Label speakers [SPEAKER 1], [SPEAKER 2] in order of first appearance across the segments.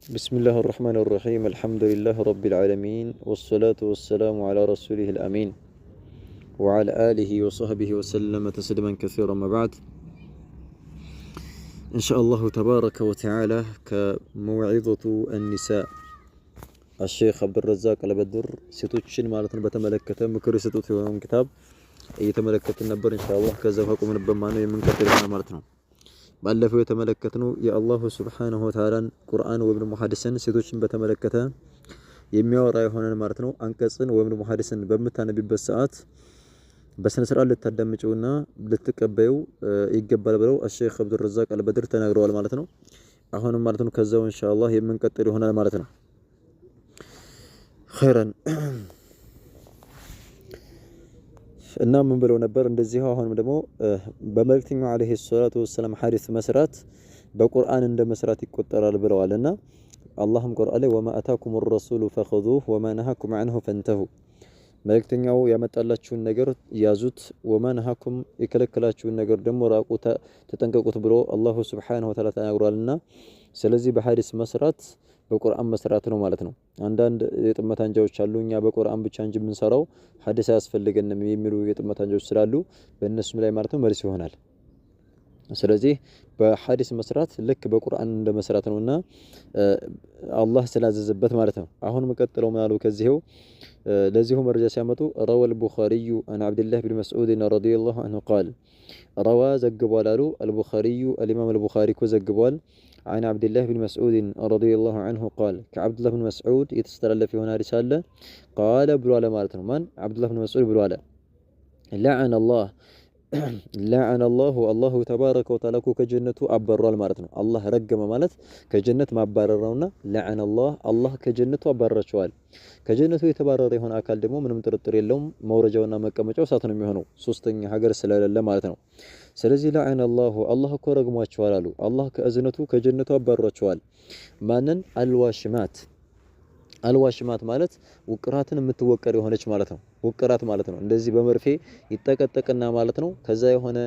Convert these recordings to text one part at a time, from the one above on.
[SPEAKER 1] بسم الله الرحمن الرحيم الحمد لله رب العالمين والصلاة والسلام على رسوله الأمين وعلى آله وصحبه وسلم تسليما كثيرا ما بعد إن شاء الله تبارك وتعالى كموعظة النساء الشيخ عبد الرزاق البدر ستوتشن مالتن بتملكته مكر ستوت يوم كتاب يتملكت النبر إن شاء الله كذا فقوم نبمانه يمنكتر مالتنا ባለፈው የተመለከትነው የአላሁ ሱብሓነሁ ወተዓላን ቁርአን ወይም ደግሞ ሐዲስን ሴቶችን በተመለከተ የሚያወራ የሆነን ማለት ነው። አንቀጽን ወይም ደግሞ ሐዲስን በመታነብበት ሰዓት በስነ ስርዓት ልታዳምጪውና ልትቀበዩ ይገባል ብለው الشيخ عبد الرزاق البدر ተናግረዋል ማለት ነው። አሁንም ማለት ነው ከዛው ኢንሻአላህ የምንቀጥል ይሆናል ማለት ነው። ኸይረን እና ምን ብለው ነበር እንደዚህ አሁንም ደግሞ በመልእክተኛው አለይሂ ሰላቱ ወሰለም ሐዲስ መስራት በቁርአን እንደ መስራት ይቆጠራል ብለዋልና አላህም ቁርአን ላይ ወማ አታኩም الرسول فخذوه وما نهاكم عنه فانتهوا መልእክተኛው ያመጣላችሁን ነገር ያዙት ወማ ነሃኩም የከለከላችሁን ነገር ደግሞ ራቁ ተጠንቀቁት ብሎ አላሁ ሱብሓነሁ ወተዓላ ተናግሯልና ስለዚህ በሐዲስ መስራት በቁርአን መስራት ነው ማለት ነው። አንዳንድ የጥመት አንጃዎች አሉ እኛ በቁርአን ብቻ እንጂ የምንሰራው ሐዲስ አያስፈልገንም የሚሉ የጥመት አንጃዎች ስላሉ በእነሱም ላይ ማለት ነው መልስ ይሆናል። ስለዚህ በሐዲስ መስራት ልክ በቁርአን እንደ መስራት ነውና አላህ ስላዘዘበት ማለት ነው። አሁን መቀጠለው ማለት ከዚህው ለዚሁ መረጃ ሲያመጡ روى البخاري عن عبد الله بن مسعود رضي الله عنه قال روى ዘግቧል አሉ البخاري الامام البخاري ዘግቧል عن عبد الله بن مسعود رضي الله عنه قال كعبد الله بن مسعود يتستلف هنا رسالة قال بلو على مالتنا من عبد الله بن مسعود بلو على لعن الله الله تبارك وتعالى كجنة أبرر مالتنا الله رجم مالت كجنة ما بررنا لعن الله كجنة أبرر شوال كجنة يتبرر هنا أكل دمو من مترتر اللهم مورجونا مكمجوا ساتنا مهنو سوستن حجر سلالة مالتنا ስለዚህ لعن الله ኮረግሟቸዋል አሉ አላህ ከእዝነቱ ከጀነቱ አባሯቸዋል ማንን አልዋሽማት ማለት ውቅራትን የምትወቀር የሆነች ማለት ነው። ውቅራት ማለት ነው እንደዚህ በመርፌ ይጠቀጠቅና ማለት ነው ከዛ የሆነ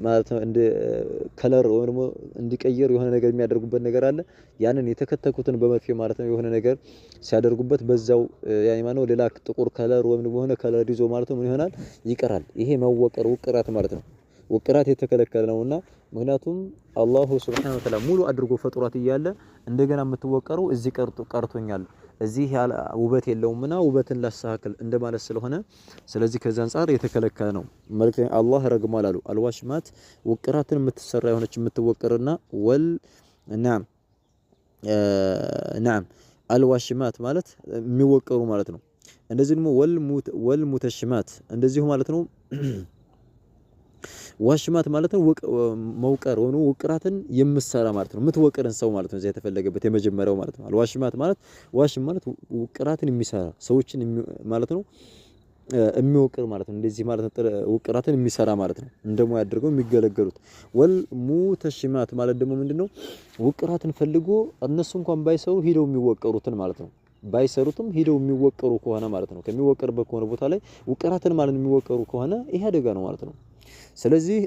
[SPEAKER 1] ማለት ነው እንደ ከለር ወይ ደግሞ እንዲቀየር የሆነ ነገር የሚያደርጉበት ነገር አለ። ያንን የተከተኩትን በመርፌ ማለት ነው የሆነ ነገር ሲያደርጉበት በዛው ያኔ ማነው ሌላ ጥቁር ከለር ወይ ደግሞ የሆነ ከለር ይዞ ማለት ነው ምን ይሆናል ይቀራል። ይሄ መወቀር ውቅራት ማለት ነው። ውቅራት የተከለከለ ነውና ምክንያቱም አላሁ ሱብሓነሁ ወተዓላ ሙሉ አድርጎ ፈጥሯት እያለ እንደገና የምትወቀረው እዚህ ቀርቶኛል እዚህ ውበት የለውምና ውበትን ላስተካክል እንደማለት ስለሆነ ስለዚህ ከዛ አንፃር የተከለከለ ነው። መልእክተኛ አላህ ረግሟል አሉ አልዋሽማት ውቅራትን የምትሰራ የሆነች የምትወቀርና ነዓም አልዋሽማት ማለት የሚወቀሩ ማለት ነው። እንደዚህ ደግሞ ወልሙተሽማት እንደዚሁ ማለት ነው። ዋሽማት ማለት ነው መውቀር ሆኖ ውቅራትን የምሰራ ማለት ነው የምትወቀርን ሰው ማለት ነው። እዚህ የተፈለገበት የመጀመሪያው ማለት ነው አልዋሽማት ማለት ዋሽም ማለት ውቅራትን የሚሰራ ሰዎችን ማለት ነው የሚወቅር ማለት ነው። እንደዚህ ማለት ነው ውቅራትን የሚሰራ ማለት ነው እንደሞ ያድርገው የሚገለገሉት። ወልሙተሽማት ማለት ደግሞ ምንድነው ውቅራትን ፈልጎ እነሱ እንኳን ባይሰሩ ሄደው የሚወቀሩትን ማለት ነው። ባይሰሩትም ሄደው የሚወቀሩ ከሆነ ማለት ነው ከሚወቀርበት ከሆነ ቦታ ላይ ውቅራትን ማለት የሚወቀሩ ከሆነ ይሄ አደጋ ነው ማለት ነው። ስለዚህ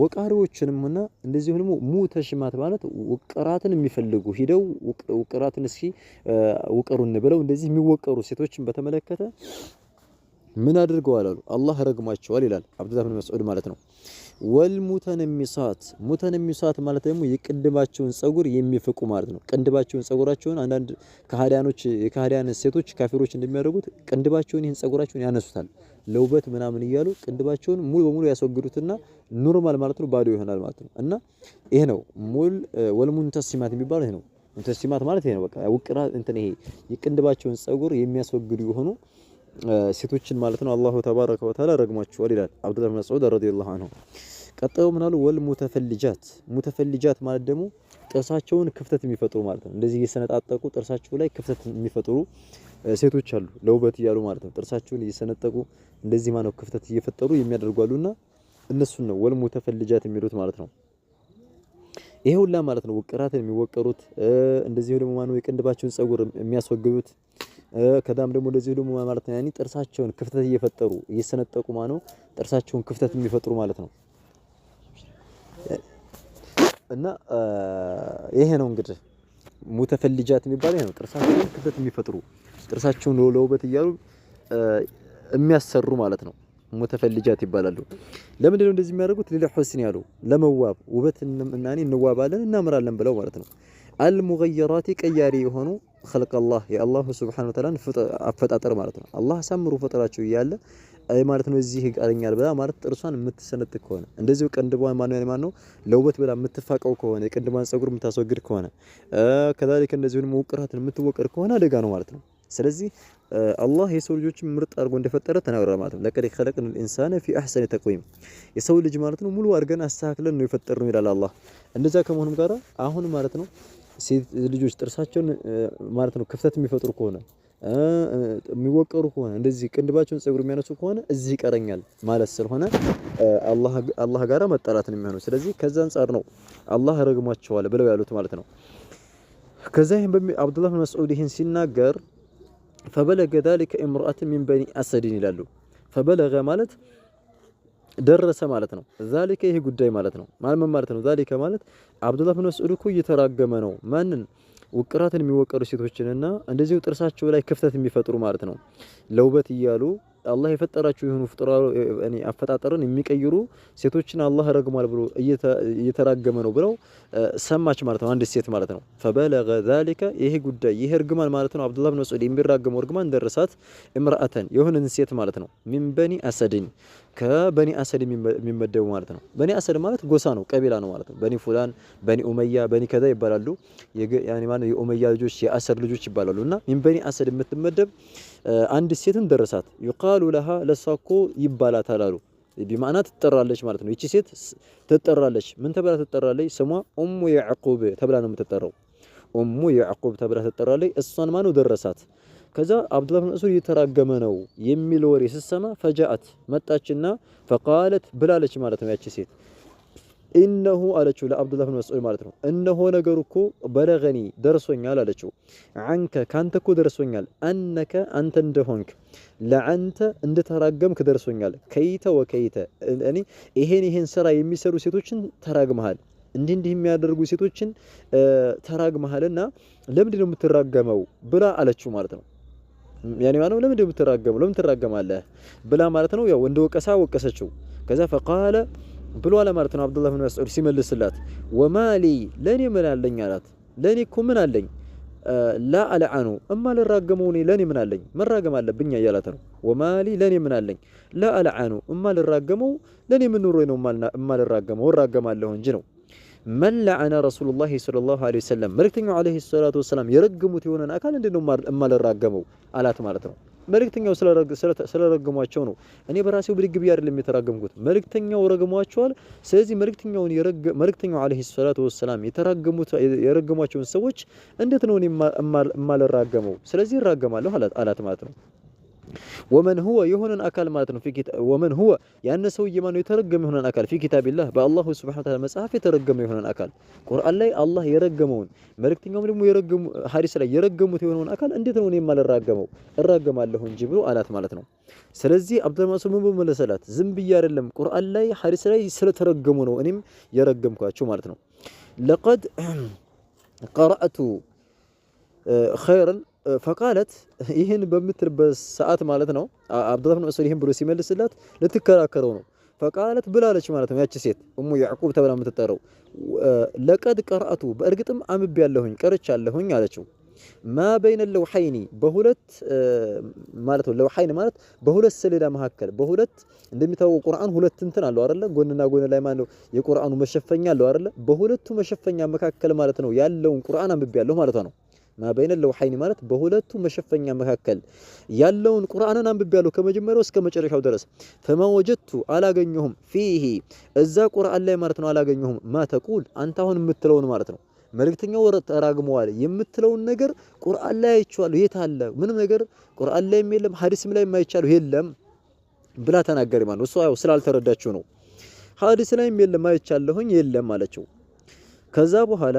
[SPEAKER 1] ወቃሪዎችንም ሆነ እንደዚህ ደግሞ ሙተሽማት ማለት ውቅራትን የሚፈልጉ ሄደው ውቅራትን እስኪ ውቀሩን ብለው እንደዚህ የሚወቀሩ ሴቶችን በተመለከተ ምን አድርገዋል አሉ አላህ ረግሟቸዋል ይላል አብዱላህ ብን መስዑድ ማለት ነው። ሙተነሚሳት ማለት ደግሞ የቅንድባቸውን ጸጉር የሚፈቁ ማለት ነው። ቅንድባቸውን ጸጉራቸውን አንዳንድ የካህዲያን ሴቶች ካፊሮች እንደሚያደርጉት ቅንድባቸውን ይህን ጸጉራቸውን ያነሱታል ለውበት ምናምን እያሉ ቅንድባቸውን ሙሉ በሙሉ ያስወግዱትና ኖርማል ማለት ነው ባዶ ይሆናል ማለት ነው። እና ይሄ ነው ወልሙንተሲማት የሚባለው ይሄ ነው። ሙንተሲማት ማለት ይሄ ነው በቃ ውቅራ እንትን ይሄ የቅንድባቸውን ጸጉር የሚያስወግዱ የሆኑ ሴቶችን ማለት ነው አላሁ ተባረከ ወተዓላ ረግሟቸዋል ይላል አብዱላህ ብን መስዑድ ረዲየላሁ ዐንሁ። ቀጣዩ ምን አሉ ሙተፈልጃት ማለት ደግሞ ጥርሳቸውን ክፍተት የሚፈጥሩ ማለት ነው። እንደዚህ እየሰነጣጠቁ ጥርሳቸው ላይ ክፍተት የሚፈጥሩ ሴቶች አሉ ለውበት እያሉ ማለት ነው። ጥርሳቸውን እየሰነጠቁ እንደዚህ ማለት ክፍተት እየፈጠሩ የሚያደርጓሉና እነሱን ነው ወልሙተፈልጃት የሚሉት ማለት ነው። ይሄ ሁላ ማለት ነው ውቅራትን የሚወቀሩት እንደዚህ ደግሞ ማነው የቅንድባቸውን ጸጉር የሚያስወግዱት ከዳም ደግሞ እንደዚህ ደግሞ ማለት ነው ያኒ ጥርሳቸውን ክፍተት እየፈጠሩ እየሰነጠቁ ማነው ጥርሳቸውን ክፍተት የሚፈጥሩ ማለት ነው። እና ይሄ ነው እንግዲህ ሙተፈልጃት የሚባለው ነው። ጥርሳቸውን ክፍተት የሚፈጥሩ ጥርሳቸውን ለውበት እያሉ የሚያሰሩ ማለት ነው። ሙተፈልጃት ይባላሉ። ለምንድን ነው እንደዚህ የሚያደርጉት? ሊልሑስን ያሉ ለመዋብ ውበት እና እንዋባለን እናምራለን ብለው ማለት ነው። አልሙገየራት ቀያሪ የሆኑ ኸልቅ አላህ የአላሁ ሱብሓነሁ ወተዓላን አፈጣጠር ማለት ነው። አላህ አሳምሩ ፈጠራቸው እያለ ማለት ነው እዚህ ይቀረኛል ብላ ማለት ጥርሷን የምትሰነጥቅ ከሆነ እንደዚሁ ቅንድቧን ማን ነው ለውበት ብላ የምትፋቀው ከሆነ የቅንድቧን ፀጉር የምታስወግድ ከሆነ ከዛሊከ እንደዚሁ ውቅራትን የምትወቀር ከሆነ አደጋ ነው ማለት ነው። ስለዚህ አላህ የሰው ልጆችን ምርጥ አድርጎ እንደፈጠረ ተናግሯል ማለት ነው። ለቀድ ኸለቅነል ኢንሳነ ፊ አሕሰኒ ተቅዊም የሰው ልጅ ማለት ነው ሙሉ አድርገን አስተካክለን ነው የፈጠርነው ይላል አላህ። እንደዛ ከመሆኑም ጋር አሁን ማለት ነው ሴት ልጆች ጥርሳቸውን ማለት ነው ክፍተት የሚፈጥሩ ከሆነ የሚወቀሩ ከሆነ እንደዚህ ቅንድባቸውን ፀጉር የሚያነሱ ከሆነ እዚህ ይቀረኛል ማለት ስለሆነ አላህ ጋራ መጣላት ነው የሚሆነው። ስለዚህ ከዛ አንፃር ነው አላህ ረግሟቸዋል ብለው ያሉት ማለት ነው። ከዛ ይሄን አብዱላህ ብን መስዑድ ይሄን ሲናገር ፈበለገ ذلك امرأة من بني أسد ይላሉ። ፈበለገ ማለት ደረሰ ማለት ነው። ذلك ይሄ ጉዳይ ማለት ነው። ማለት ነው ذلك ማለት አብዱላህ ብን መስዑድ እኮ እየተራገመ ነው ማንን ውቅራትን የሚወቀሩ ሴቶችንና እንደዚሁ ጥርሳቸው ላይ ክፍተት የሚፈጥሩ ማለት ነው ለውበት እያሉ አላህ የፈጠራቸው የሆኑ ፍጥራው አፈጣጠርን የሚቀይሩ ሴቶችን አላህ ረግሟል ብሎ እየተራገመ ነው ብለው ሰማች ማለት ነው። አንድ ሴት ማለት ነው። فبلغ ذلك ይሄ ጉዳይ ይሄ እርግማን ማለት ነው አብዱላህ ብን መስዑድ የሚራገመው እርግማን ደረሳት እምራአተን የሆነን ሴት ማለት ነው። ሚን በኒ አሰድን ከበኒ አሰድ የሚመደቡ ማለት ነው። በኒ አሰድ ማለት ጎሳ ነው ቀቢላ ነው ማለት ነው። በኒ ፉላን በኒ ኡመያ በኒ ከዛ ይባላሉ። ያኒ ማለት የኡመያ ልጆች የአሰድ ልጆች ይባላሉና ሚን በኒ አሰድ የምትመደብ አንድ ሴትን ደረሳት። ይቃሉ ለሃ ለሳኮ ይባላታል አሉ ቢማዕና ትጠራለች ማለት ነው። ይቺ ሴት ትጠራለች። ምን ተብላ ትጠራለች? ስሟ ኡሙ ያዕቁብ ተብላ ነው የምትጠራው። ኡሙ ያዕቁብ ተብላ ትጠራለች። እሷን ማነው ደረሳት። ከዛ አብዱላህ ብን መስዑድ እየተራገመ ነው የሚል ወሬ ስትሰማ ፈጃአት መጣችና ፈቃለት ብላለች ማለት ነው። ያቺ ሴት ኢነሁ አለችው ለአብዱላህ ብን መስዑድ ማለት ነው እነሆ ነገሩ እኮ በለገኒ ደርሶኛል አለችው። አንከ ካንተ እኮ ደርሶኛል አነከ አንተ እንደሆንክ ለአንተ እንደተራገምክ ደርሶኛል። ከይተ ወከይተ እኔ ይሄን ስራ የሚሰሩ ሴቶችን ተራግመሃል፣ እንዲህ የሚያደርጉ ሴቶችን ተራግመሃልና ለምንድን ነው የምትራገመው ብላ አለችው ማለት ነው። ያኔ ማለት ለምንድን ነው የምትራገመው ለምን ትራገማለህ ብላ ማለት ነው። ያው እንደ ወቀሳ ወቀሰችው። ከዛ ፈቃለ ብሎ አለ ማለት ነው አብዱላህ ብን መስዑድ ሲመልስላት ወማሊ ለኔ ምን አለኝ አላት። ለኔ እኮ ምን አለኝ ላ አልዓኑ እማ ልራገመው እኔ ለኔ ምን አለኝ መራገም አለብኝ እያላት ነው። ወማሊ ለኔ ምን አለኝ ላ አልዓኑ እማ ልራገመው ለኔ ምን ኑሮኝ ነው እማ ልራገመው እራገማለሁ እንጂ ነው። መን ለዐነ ረሱሉላህ ሰለላሁ ዐለይሂ ወሰለም መልእክተኛው ዐለይሂ ሰላቱ ወሰላም የረገሙት የሆነን አካል እንዴት ነው እማ ልራገመው አላት ማለት ነው። መልእክተኛው ስለረገሟቸው ነው። እኔ በራሴው ብድግ ብዬ አይደለም የተራገምኩት መልእክተኛው ረገሟቸዋል። ስለዚህ መልእክተኛው ዐለይሂ ሰላቱ ወሰላም የረገሟቸውን ሰዎች እንዴት ነው እኔ እማልራገመው? ስለዚህ እራገማለሁ አላት ማለት ነው። ወመን ሁወ የሆነን አካል ማለት ነው ወመን ሁወ ያን ሰውዬ ማነው የተረገመ የሆነን አካል ፊ ኪታቢላህ በአላሁ ሱብሓነሁ ወተዓላ መጽሐፍ የተረገመ የሆነን አካል ቁርአን ላይ አላህ የረገመውን መልእክተኛውም ደግሞ የረገሙ ሐዲስ ላይ የረገሙት የሆነውን አካል እንዴት ነው እኔ የማልራገመው? እራገማለሁ እንጂ ብሎ አላት ማለት ነው። ስለዚህ አብዱል መስዑድ ምን መለሰላት? ዝም ብዬ አይደለም ቁርአን ላይ ሐዲስ ላይ ስለተረገሙ ነው እኔም የረገምኳቸው ማለት ነው። ለቀድ ቀረአቱ ኸይረን ፈቃለት ይህን በምትልበት ሰዓት ማለት ነው አብዱላህ ብን መስዑድ ይህን ብሎ ሲመልስላት ልትከራከረው ነው። ፈቃለት ብላለች ማለት ነው ያቺ ሴት ኡሙ ያዕቁብ ተብላ የምትጠራው ለቀድ ቀርአቱ በእርግጥም አንብቤያለሁኝ ቀርቻለሁኝ አለችው። ማ በይነ ለውሐይኒ በሁለት ማለት ነው ለውሐይን ማለት በሁለት ሰሌዳ መካከል በሁለት እንደሚታወቀው ቁርአን ሁለት እንትን አለው አይደለ ጎንና ጎን ላይ ማለት ነው የቁርአኑ መሸፈኛ አለው አይደለ በሁለቱ መሸፈኛ መካከል ማለት ነው ያለውን ቁርአን አንብቤያለሁ ማለት ነው። ማ በይነ ለውሐይኒ ማለት በሁለቱ መሸፈኛ መካከል ያለውን ቁርአንን አንብቤያለሁ ከመጀመሪያው እስከ መጨረሻው ድረስ። ፈማ ወጀድቱ አላገኘሁም ፊሂ እዛ ቁርአን ላይ ማለት ነው አላገኘሁም ማ ተቁል አንተ አሁን የምትለውን ማለት ነው መልእክተኛው ተራግመዋል የምትለውን ነገር ቁርአን ላይ አይቻለሁ የት አለ? ምንም ነገር ቁርአን ላይም የለም ሐዲስም ላይ የማይቻለው የለም ብላ ተናገሪ ማለት ነው። እሷ ያው ስላልተረዳችው ነው። ሐዲስ ላይም የለም አይቻለሁኝ የለም አለችው። ከዛ በኋላ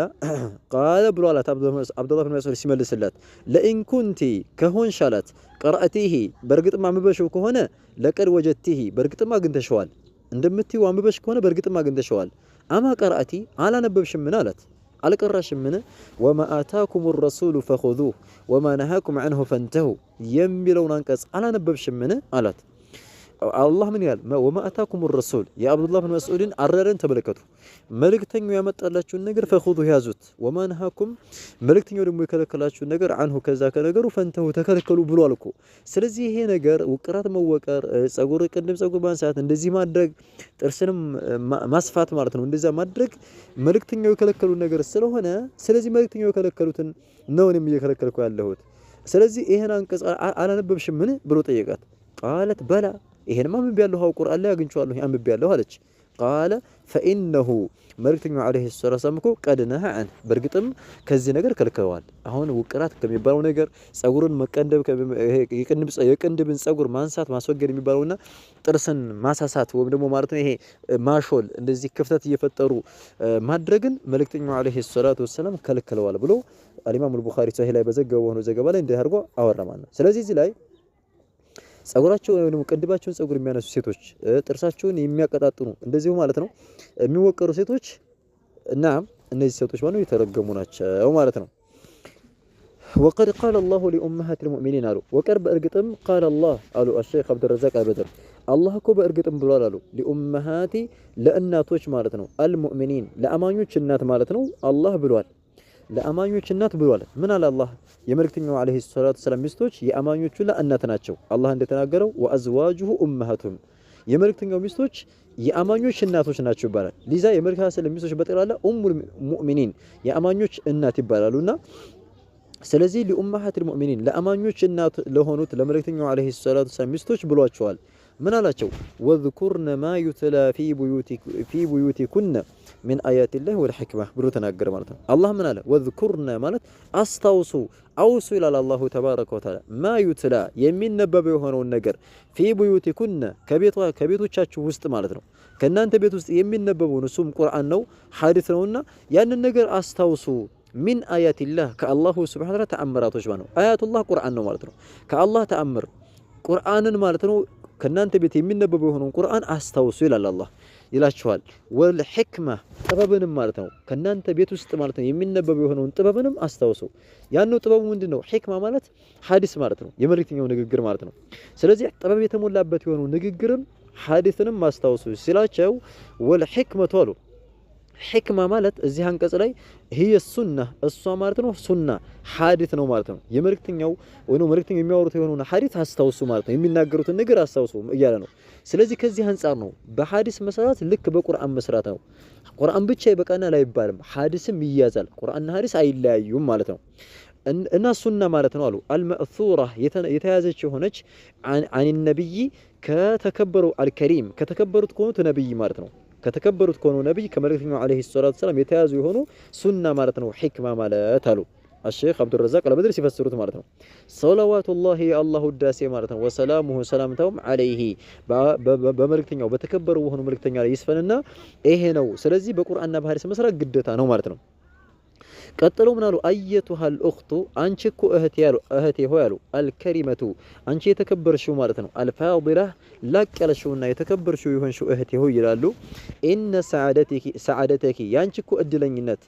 [SPEAKER 1] ቃለ ብሎ አላት አብዱላህ ብን መስዑድ ሲመልስላት ለኢን ኩንቲ ከሆንሽ አላት ቀርአቲሂ በእርግጥም አንብበሽው ከሆነ ለቀድ ወጀድቲሂ በእርግጥም አግኝተሽዋል እንደምትይው አንብበሽ ከሆነ በእርግጥም አግኝተሽዋል። አማ ቀርአቲ አላነበብሽም ምን አላት አልቀራሽምን ወማ አታኩም الرسول فخذوه وما نهاكم عنه فانتهوا የሚለውን አንቀጽ አላነበብሽምን አላት። አላህ ምን ይላል? ወማ አታኩም الرسول የአብዱላህ ብን መስዑድን አረረን ተመለከቱ። መልእክተኛው ያመጣላችሁን ነገር ፈኹዙ ያዙት፣ ወማ ነሃኩም መልእክተኛው ደግሞ የከለከላችሁን ነገር አንሁ ከዛ ከነገሩ ፈንተሁ ተከለከሉ ብሏል እኮ። ስለዚህ ይሄ ነገር ውቅራት መወቀር፣ ጸጉር ቅንድብ ጸጉር ማንሳት፣ እንደዚህ ማድረግ ጥርስንም ማስፋት ማለት ነው። እንደዛ ማድረግ መልእክተኛው የከለከሉን ነገር ስለሆነ ስለዚህ መልእክተኛው የከለከሉትን ነው እኔም እየከለከልኩ ያለሁት። ስለዚህ ይሄን አንቀጽ አላነበብሽም ምን ብሎ ጠየቃት። ቃለት በላ ይሄንማ አንብቤያለሁ ቁርአን ላይ አግኝቼዋለሁ አንብቤያለሁ አለች። ቃለ ፈኢነሁ መልእክተኛው ዓለይሂ ሰላቱ ወሰላም እኮ ቀድ ነሃ ዐን በእርግጥም ከዚህ ነገር ከልክለዋል። አሁን ውቅራት ከሚባለው ነገር ጸጉርን መቀንደብ የቅንድብን ጸጉር ማንሳት ማስወገድ የሚባለውና ጥርስን ማሳሳት ወይም ደግሞ ማለት ነው ይሄ ማሾል እንደዚህ ክፍተት እየፈጠሩ ማድረግን መልእክተኛው ዓለይሂ ሰላቱ ወሰላም ከልክለዋል ብሎ አልኢማም አልቡኻሪ ሰሂህ ላይ በዘገበው ዘገባ ላይ እንዲህ አድርጎ አወራ ማለት ነው። ስለዚህ እዚህ ላይ ጸጉራቸውን ወይም ቅንድባቸውን ጸጉር የሚያነሱ ሴቶች ጥርሳቸውን የሚያቀጣጥኑ እንደዚሁ ማለት ነው የሚወቀሩ ሴቶች እና እነዚህ ሴቶች ማለት የተረገሙ ናቸው ማለት ነው። وقد قال الله لأمهات المؤمنين አሉ ወቀር በእርግጥም قال الله አሉ الشيخ عبد الرزاق البدر አላህ እኮ በእርግጥም ብሏል አሉ لأمهات ለእናቶች ማለት ነው المؤمنين ለአማኞች እናት ማለት ነው አላህ ብሏል። ለአማኞች እናት ብሏል። ምን አለ አላህ? የመልእክተኛው ዓለይሂ ሰላቱ ወሰላም ሚስቶች የአማኞቹ እናት ናቸው። አላህ እንደተናገረው ወአዝዋጁሁ ኡመሃቱም የመልእክተኛው ሚስቶች የአማኞች እናቶች ናቸው ይባላል። ሊዛ የመልእክተኛው ሰለላሁ ሚስቶች በጠቅላላ ኡሙል ሙእሚኒን የአማኞች እናት ይባላሉና ስለዚህ ለኡመሃቱል ሙእሚኒን ለአማኞች እናት ለሆኑት ለመልእክተኛው ዓለይሂ ሰላቱ ወሰላም ሚስቶች ብሏቸዋል። ምን አላቸው? ወዝኩርነ ማ ዩትላ ፊ ቡዩቲኩነ ሚን አያቲላህ ወልሕክማ ብሎ ተናገረ ማለት ነው። አላህ ምን አለ? ወዝኩርነ ማለት አስታውሱ አውሱ ይላል አላሁ ተባረከ ወተዓላ። ማ ዩትላ የሚነበበው የሆነውን ነገር ፊ ቡዩቲኩነ ከቤቶቻችሁ ውስጥ ማለት ነው። ከእናንተ ቤት ውስጥ የሚነበበውን እሱም ቁርአን ነው ሐዲስ ነውና ያንን ነገር አስታውሱ። ሚን አያቲላህ ከአላሁ ሱብሓነሁ ወተዓላ ተአምራቶች ማለት ነው። አያቱላህ ቁርአን ነው ማለት ነው። ከአላህ ተአምር ቁርአንን ማለት ነው ከናንተ ቤት የሚነበበው የሆነውን ቁርአን አስታውሱ ይላል አላህ ይላችኋል። ወልሕክማ ጥበብንም ማለት ነው ከናንተ ቤት ውስጥ ማለት ነው የሚነበበው የሆነውን ጥበብንም አስታውሱ። ያነው ጥበቡ ምንድነው? ሕክማ ማለት ሐዲስ ማለት ነው የመልእክተኛው ንግግር ማለት ነው። ስለዚህ ጥበብ የተሞላበት የሆነው ንግግርም ሐዲስንም አስታውሱ ሲላቸው ወልሕክመቱ አሉ ሕክማ ማለት እዚህ አንቀጽ ላይ هي ሱና እሷ ማለት ነው ሱና ሐዲስ ነው ማለት ነው። የመልእክተኛው ወይ ነው መልእክተኛው የሚያወሩት የሆነውን ሐዲስ አስታውሱ ማለት ነው። የሚናገሩትን ነገር አስታውሱ እያለ ነው። ስለዚህ ከዚህ አንፃር ነው በሐዲስ መሰራት ልክ በቁርአን መስራት ነው። ቁርአን ብቻ ይበቃናል አይባልም፣ ሐዲስም ይያዛል። ቁርአንና ሐዲስ አይለያዩም ማለት ነው። እና ሱና ማለት ነው አሉ አልመእሱራ የተያዘች የሆነች አን ነብይ ከተከበረው አልከሪም ከተከበሩት ከሆኑት ነብይ ማለት ነው። ከተከበሩት ከሆነው ነብይ ከመልእክተኛው ዓለይሂ ሰላቱ ወሰላም የተያዙ የሆኑ ሱና ማለት ነው ሕክማ ማለት አሉ الشيخ عبد الرزاق البدر ሲፈስሩት ማለት ነው። ሰለዋቱላሂ የአላህ ውዳሴ ማለት ነው ወሰላሙሁ ሰላምታውም ዓለይሂ በመልእክተኛው በተከበሩ የሆኑ መልእክተኛ ላይ ይስፈንና ይሄ ነው። ስለዚህ በቁርአንና በሐዲስ መስራት ግዴታ ነው ማለት ነው። ቀጥሎ ምን አሉ? አየቱሃል ኡኽቱ አንቺ እኮ እህቴ ሆይ አሉ አልከሪመቱ አንቺ የተከበርሽው ማለት ነው አልፋዲላ ላቅ ያለሽውና የተከበርሽው ይሆንሽው እህቴ ሆይ ይላሉ። ኢነ ሰዓደተኪ ያንቺ እኮ እድለኝነት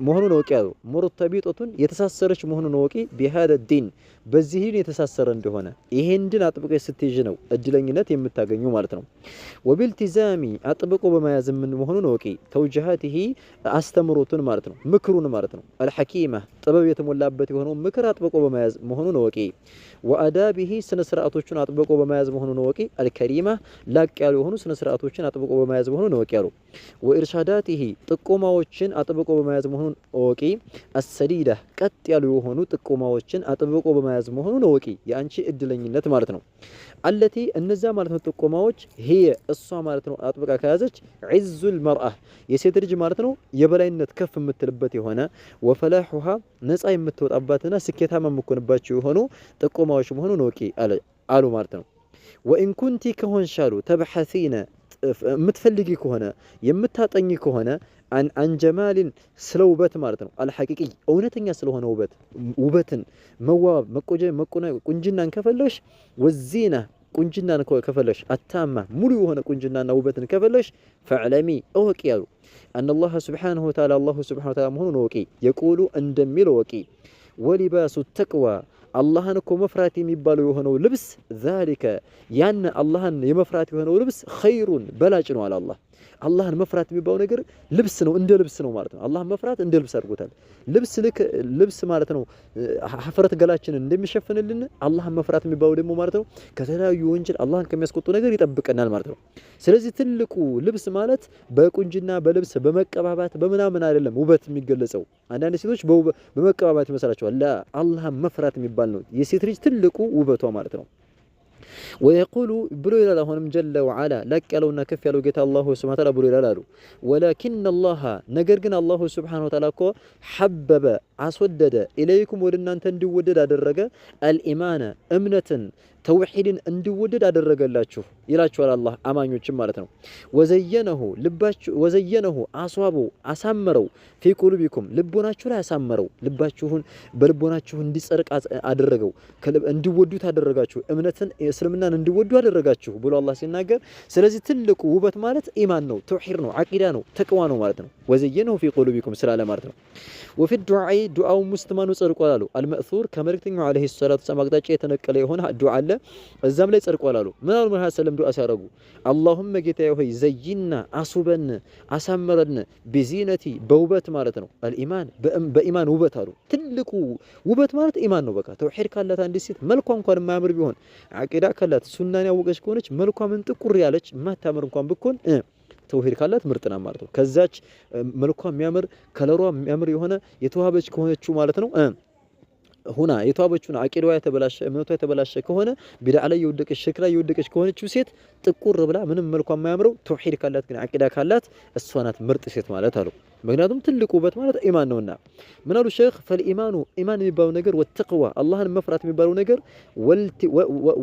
[SPEAKER 1] መሆኑን ወቂ ያሉ ሙርተቢጦቱን የተሳሰረች መሆኑን ወቂ ቢሃደ ዲን በዚህ ዲን የተሳሰረ እንደሆነ ይሄን ዲን አጥብቀሽ ስትይዥ ነው እድለኝነት የምታገኙ ማለት ነው። ወቢልቲዛሚ አጥብቆ በመያዝ ምን መሆኑን ወቂ ተውጂሃቲሂ አስተምሮቱን ማለት ነው ምክሩን ማለት ነው። አልሐኪማ ጥበብ የተሞላበት የሆነው ምክር አጥብቆ በመያዝ መሆኑን ወቂ ወአዳቢሂ ስነ ስርዓቶቹን አጥብቆ በመያዝ መሆኑን ወቂ አልከሪማ ላቅ ያሉ የሆኑ ስነ ስርዓቶችን አጥብቆ በመያዝ መሆኑን ወቂ ያሉ ወኢርሻዳቲሂ ጥቆማዎችን አጥብቆ በመያዝ መሆኑን ወቂ አሰዲዳ ቀጥ ያሉ የሆኑ ጥቆማዎችን አጥብቆ በመያዝ መሆኑን ወቂ የአንቺ እድለኝነት ማለት ነው። አለቲ እነዛ ማለት ነው ጥቆማዎች هي እሷ ማለት ነው አጥብቃ ከያዘች ዒዙል መርአ የሴት ልጅ ማለት ነው የበላይነት ከፍ የምትልበት የሆነ ወፈላሁሃ ነፃ የምትወጣባትና ስኬታማ የምትሆንባቸው የሆኑ ጥቆማዎች መሆኑን ወቂ አሉ ማለት ነው። ወኢን ኩንቲ ከሆንሻሉ ተብሐሲነ የምትፈልጊ ከሆነ የምታጠኝ ከሆነ አንጀማልን ስለ ውበት ማለት ነው አልሐቂቂ እውነተኛ ስለሆነ ውበትን መዋብ ቁንጅናን ከፈለሽ ወዚና ቁንጅናን ከፈለሽ አታማ ሙሉ የሆነ ቁንጅናና ውበትን ከፈለሽ ፈዕለሚ እወቂ ያሉ አነላህ ሱብሓነሁ ወተዓላ አላሁ ሱብሓነሁ ወተዓላ መሆኑን እወቂ የቁሉ እንደሚል እወቂ ወሊባሱ ተቅዋ አላህን እኮ መፍራት የሚባለው የሆነው ልብስ ዛሊከ ያን አላህን የመፍራት የሆነው ልብስ ኸይሩን በላጭ ነው አለ አላህ አላህን መፍራት የሚባለው ነገር ልብስ ነው እንደ ልብስ ነው ማለት ነው አላህን መፍራት እንደ ልብስ አድርጎታል ልብስ ማለት ነው ሀፍረት ገላችንን እንደሚሸፍንልን አላህን መፍራት የሚባለው ደግሞ ማለት ነው ከተለያዩ ወንጀል አላህን ከሚያስቆጡ ነገር ይጠብቀናል ማለት ነው ስለዚህ ትልቁ ልብስ ማለት በቁንጅና በልብስ በመቀባባት በምናምን አይደለም ውበት የሚገለጸው አንዳንድ ሴቶች በመቀባባት ይመስላቸዋል አላህን መፍራት የሚባል ነው የሴት ልጅ ትልቁ ውበቷ ማለት ነው ويقول بلو إلى لهم جل وعلا لك لونا كف يلو جت الله سبحانه وتعالى بلو إلى لالو ولكن الله نجرجنا الله سبحانه وتعالى كو حبب عصدد إليكم ولنا أن تندودد هذا الرجاء الإيمان أمنة توحيد اندودد አደረገላችሁ ይላችኋል አላህ አማኞች ማለት ነው ወዘየነሁ ልባችሁ ወዘየነሁ አስዋቡ አሳመረው في قلوبكم ልቦናችሁ ላይ አሳመረው ልባችሁን በልቦናችሁ እንዲጸርቅ አደረገው እንዲወዱት አደረጋችሁ እምነትን እስልምናን እንዲወዱ አደረጋችሁ ብሎ አላህ ሲናገር ስለዚህ ትልቁ ውበት ማለት ኢማን ነው ተውሂድ ነው አቂዳ ነው ተቅዋ ነው ማለት ነው ወዘየነሁ في قلوبكم ስላለ ማለት ነው وفي الدعاء دعاء مستمانو ጸርቋል አሉ المأثور ከመልእክተኛው عليه الصلاه والسلام አቅጣጫ የተነቀለ የሆነ ዱዓ አለ እዛም ላይ ጸርቋል አሉ ምን አሉ መሐመድ ሰለም ዱዓ ሲያረጉ اللهم ጌታዬ ሆይ ዘይና አሱበን አሳመረን በዚነቲ በውበት ማለት ነው الإيمان በኢማን ውበት አሉ ትልቁ ውበት ማለት ኢማን ነው በቃ ተውሂድ ካላት አንድ ሴት መልኳ እንኳን የማያምር ቢሆን አቂዳ ካላት ሱናን ያወቀች ከሆነች መልኳ ምን ጥቁር ያለች ማታምር እንኳን ብትሆን ተውሂድ ካላት ምርጥና ማለት ነው ከዛች መልኳ የሚያምር ከለሯ የሚያምር የሆነ የተዋበች ከሆነች ማለት ነው ሁና የተዋበችውን አቂዳዋ የተበላሸ እምነቷ የተበላሸ ከሆነ ቢድዓ ላይ የወደቀች ሽርክ ላይ የወደቀች ከሆነችው ሴት ጥቁር ብላ ምንም መልኳ የማያምረው ተውሂድ ካላት ግን አቂዳ ካላት እሷ ናት ምርጥ ሴት ማለት አሉ ምክንያቱም ትልቁ ውበት ማለት ኢማን ነውና ምን አሉ ሼክ فالإيمان ኢማን የሚባለው ነገር ወተቅዋ አላህን መፍራት የሚባለው ነገር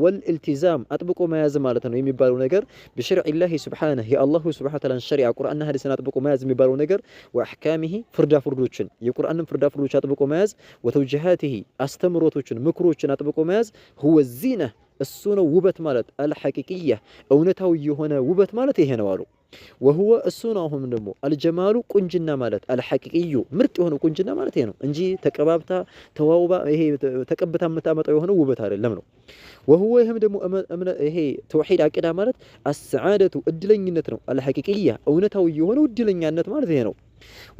[SPEAKER 1] ወልኢልቲዛም አጥብቆ መያዝ ማለት ነው የሚባለው ነገር بشرع الله سبحانه የአላሁ ሱብሓነሁ ወተዓላ ሸሪዓ ቁርአንና ሐዲስን አጥብቆ መያዝ የሚባለው ነገር ወአህካሚሂ ፍርዳፍርዶችን የቁርአንን ፍርዳፍርዶች አጥብቆ መያዝ ወተውጂሃቲሂ አስተምሮቶችን ምክሮችን አጥብቆ መያዝ هو الزينة እሱ ነው ውበት ማለት አልሐቂቂያ እውነታው የሆነ ውበት ማለት ይሄ ነው አሉ وهو እሱ ነው አሁን ደግሞ አልጀማሉ ቁንጅና ማለት አልሐቂቂዩ ምርጥ የሆነ ቁንጅና ማለት ይሄ ነው እንጂ ተቀባብታ ተዋውባ ይሄ ተቀብታ የምታመጣው የሆነ ውበት አይደለም ነው وهو ይሄም ደግሞ ይሄ ተውሂድ አቂዳ ማለት السعادة እድለኝነት ነው አልሐቂቂያ እውነታው የሆነ እድለኛነት ማለት ይሄ ነው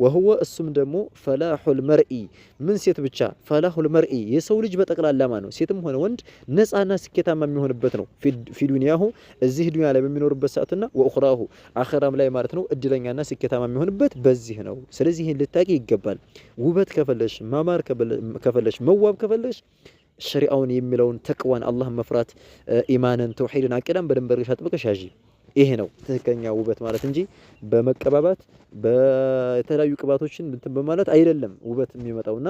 [SPEAKER 1] وهو اسم دمو فلاح المرئي من ሴት ብቻ فلاح المرئي የሰው ልጅ በጠቅላላ ማለት ነው ሴትም ሆነ ወንድ ነፃና ስኬታማ የሚሆንበት ነው في ዱንያሁ እዚህ ዱንያ ላይ በሚኖርበት ሰዓትና ወአخራሁ አኺራም ላይ ማለት ነው እድለኛና ስኬታማ የሚሆንበት በዚህ ነው ስለዚህ ይሄን ልታቂ ይገባል ውበት ከፈለሽ ማማር ከፈለሽ መዋብ ከፈለሽ ሸሪዓውን የሚለውን ተቅዋን አላህን መፍራት ኢማንን ተውሂድን አቂዳን በደንብ አድርገሽ አጥብቀሽ ያዢ ይሄ ነው ትክክለኛ ውበት ማለት እንጂ በመቀባባት በተለያዩ ቅባቶችን እንትን በማለት አይደለም ውበት የሚመጣውና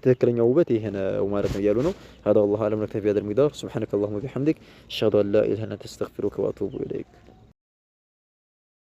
[SPEAKER 1] ትክክለኛው ውበት ይሄ ነው ማለት ነው ያሉ ነው هذا والله اعلم نكتفي بهذا المقدار سبحانك اللهم وبحمدك اشهد ان لا اله الا انت استغفرك واتوب اليك